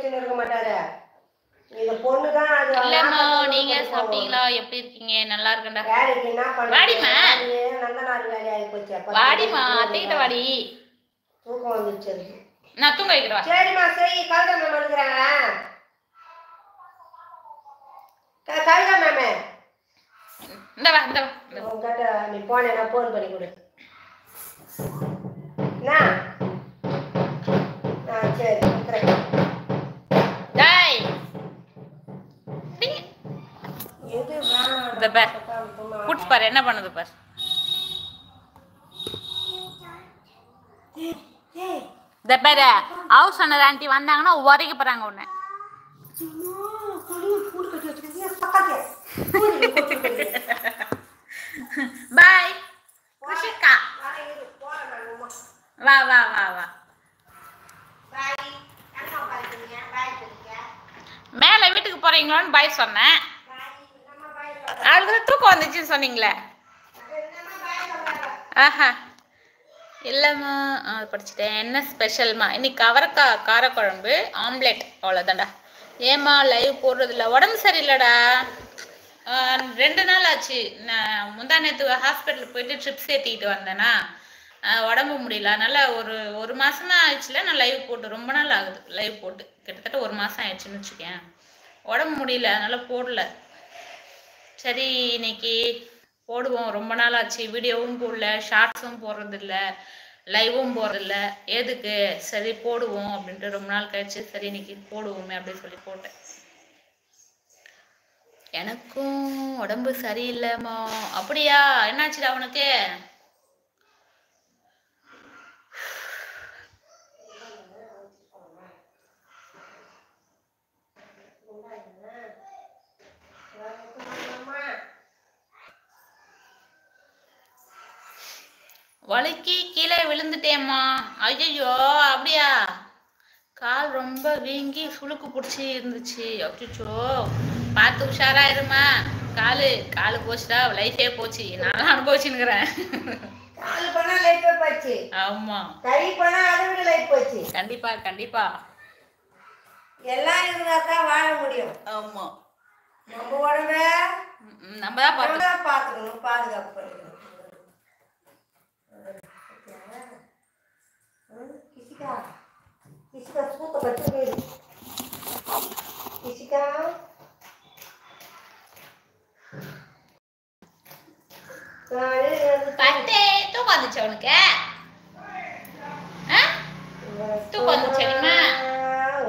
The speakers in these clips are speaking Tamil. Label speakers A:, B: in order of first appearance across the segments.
A: வச்சுன்னு இருக்க மாட்டாரு. இந்த பொண்ணு தான் அது.
B: இல்லம்மா நீங்க சாப்பிட்டீங்களா? எப்படி இருக்கீங்க? நல்லா இருக்கேன்டா.
A: வேலைக்கு என்ன பண்ற?
B: வாடிமா.
A: நல்ல நாள் வேலை ஆகி போச்சு.
B: வாடிமா அத்தைகிட்ட வாடி.
A: தூக்கம் வந்துச்சு.
B: நான் தூங்க வைக்கிறேன்.
A: சரிம்மா சரி. கவிதா மேம் வந்துக்கிறாங்களா? கவிதா மேமே
B: இந்த வா இந்த
A: உங்ககிட்ட நீ போனேன்னா ஃபோன் பண்ணி கொடு. என்ன? சரி
B: டேய்
A: எது
B: இந்த பார் குட்ஸ் பார் என்ன பண்ணுது பார். இந்த பாரு ஹவுஸ் ஓனர் ஆண்டி வந்தாங்கன்னா உரைக்க போறாங்க உன்னை. பாய் ரிஷிகா வா வா வா வா. மேல வீட்டுக்கு போறீங்களான்னு பாய் சொன்னேன். அவளுக்கு தூக்கம் வந்துச்சுன்னு சொன்னீங்களே. ஆஹா இல்லைம்மா படிச்சுட்டேன். என்ன ஸ்பெஷல்மா? இன்னைக்கு அவரைக்காய் காரக்குழம்பு ஆம்லெட் அவ்வளோதான்டா. ஏம்மா லைவ் போடுறதில்ல? உடம்பு சரியில்லைடா. 2 நாள் ஆச்சு. நான் முந்தா நேற்று ஹாஸ்பிட்டலுக்கு போயிட்டு ட்ரிப்ஸ் ஏற்றிக்கிட்டு வந்தேன்னா உடம்பு முடியல. அதனால் ஒரு மாதம் தான் ஆயிடுச்சுல நான் லைவ் போட்டு. ரொம்ப நாள் ஆகுது லைவ் போட்டு. கிட்டத்தட்ட 1 மாதம் ஆயிடுச்சுன்னு வச்சுக்கேன். உடம்பு முடியல அதனால் போடல. சரி இன்னைக்கு போடுவோம். ரொம்ப நாள் ஆச்சு. வீடியோவும் போடல, ஷார்ட்ஸும் போடுறதில்ல, லைவும் போடுறதில்ல. எதுக்கு சரி போடுவோம் அப்படின்ட்டு ரொம்ப நாள் கழிச்சு சரி இன்னைக்கு போடுவோமே அப்படின்னு சொல்லி போட்டேன். எனக்கும் உடம்பு சரியில்லைம்மா. அப்படியா? என்னாச்சுடா உனக்கு? வலிக்கு கீழே விழுந்துட்டேம்மா. ஐயோ அப்படியா? கால் ரொம்ப வீங்கி சுளுக்கு பிடிச்சி இருந்துச்சு. அச்சோ பார்த்து உஷாராயிருமா. காலு போச்சுடா லைஃபே போச்சு. நான் அனுபவிச்சுன்னுக்கிறேன்.
A: கால் பண்ணா லைஃபே போச்சு.
B: ஆமா
A: கை பண்ணா அதை விட லைஃப் போச்சு.
B: கண்டிப்பா கண்டிப்பா
A: எல்லாம் இருந்தாதான் வாழ முடியும்.
B: ஆமா
A: நம்ம உடம்ப
B: நம்ம தான்
A: பார்த்துக்கணும், பாதுகாப்பு பண்ணிக்கணும். கிசிகா கிசிகா சூத்த பட்டு போயிடு. கிசிகா
B: பட்டே தூக்கம் வந்துச்சு உனக்கு? தூக்கம் வந்துச்சு தெரியுமா?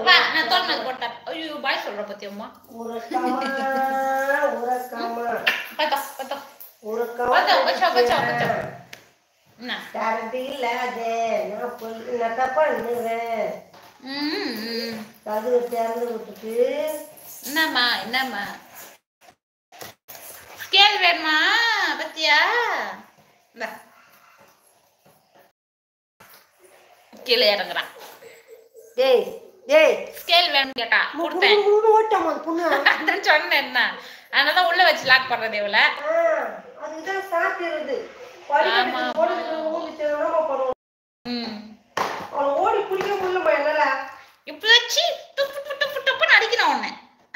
B: வா நான் தோல் மேல போட்டேன். ஐயோ பாய் சொல்ற பத்தியம்மா. பத்தோ பத்தோ பத்தோ பச்சோ பச்சோ பச்சோ. என்ன
A: கரண்ட் இல்லாதே நான் பொண்ணு பண்ணுவேன். கதவை திறந்து விட்டுட்டு
B: என்னம்மா என்னம்மா ஸ்கேல் வேணுமா? பத்தியா இந்த கீழே இறங்குறான்.
A: டேய் டேய் ஸ்கேல்
B: வேணும் கேட்டா கொடுத்தேன். அதான் சொன்னேன் என்ன. அதனால உள்ள வச்சு லாக் பண்றது இவள.
A: அதுதான் சாப்பிடுறது. ஓடி குடிக்க முடியலமா என்னால.
B: இப்படி வச்சு துப்பு துப்பு துப்புன்னு அடிக்கணும் ஒண்ணு.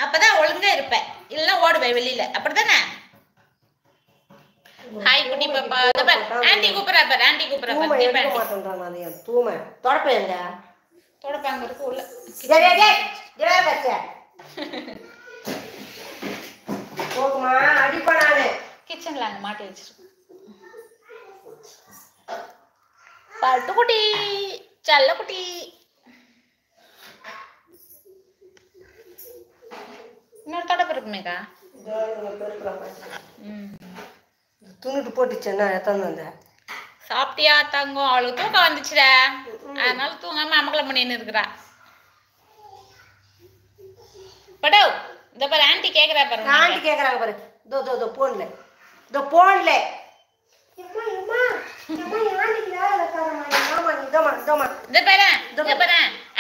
B: அப்பதான் ஒழுங்கா இருப்பேன். இல்லைன்னா ஓடுவேன் வெளியில. அப்படித்தானே? ஹாய் குட்டி பாப்பா. ஆண்டி கூப்பிடுறா பாரு. ஆண்டி கூப்பிடுறா பாரு.
A: தூமை தொடப்பேங்க.
B: தொடப்பாங்க இருக்கு உள்ள.
A: போகுமா அடிப்பா நானு.
B: கிச்சன்ல அங்க மாட்டி வச்சிருக்கேன். பட்டு குட்டி செல்ல குட்டி. இன்னொரு தொடப்பு இருக்குமேக்கா.
A: துணிட்டு போட்டுச்சேன்னா எத்தனை வந்த
B: சாப்பிட்டியா தங்கம்? அவளுக்கு தூக்கம் வந்துச்சுடா. அதனால தூங்காம அமக்கலம் பண்ணின்னு இருக்கிறா. படோ இந்த பாரு ஆண்டி கேக்குறா பாரு.
A: ஆண்டி கேக்குறாங்க பாரு. தோ தோ தோ போன்ல தோ போன்ல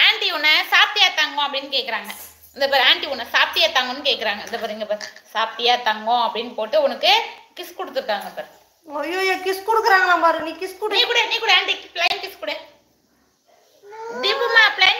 B: ஆண்டி உன்னை சாப்பிட்டியா தங்கம் அப்படின்னு கேக்குறாங்க. இந்த பாரு ஆண்டி உன்னை சாப்பிட்டியா தங்கம்னு கேக்குறாங்க. இந்த பாரு இங்க பாரு சாப்பிட்டியா தங்கம் அப்படின்னு போட்டு உனக்கு கிஸ் கொடுத்துருக்காங்க பாரு.
A: ஐயோ கிஸ் கொடுக்குறாங்களா பாரு. நீ கிஸ் கொடு.
B: நீ கூட ஆண்டி பிளைன் கிஸ் கொடு. தீபுமா பிளைன்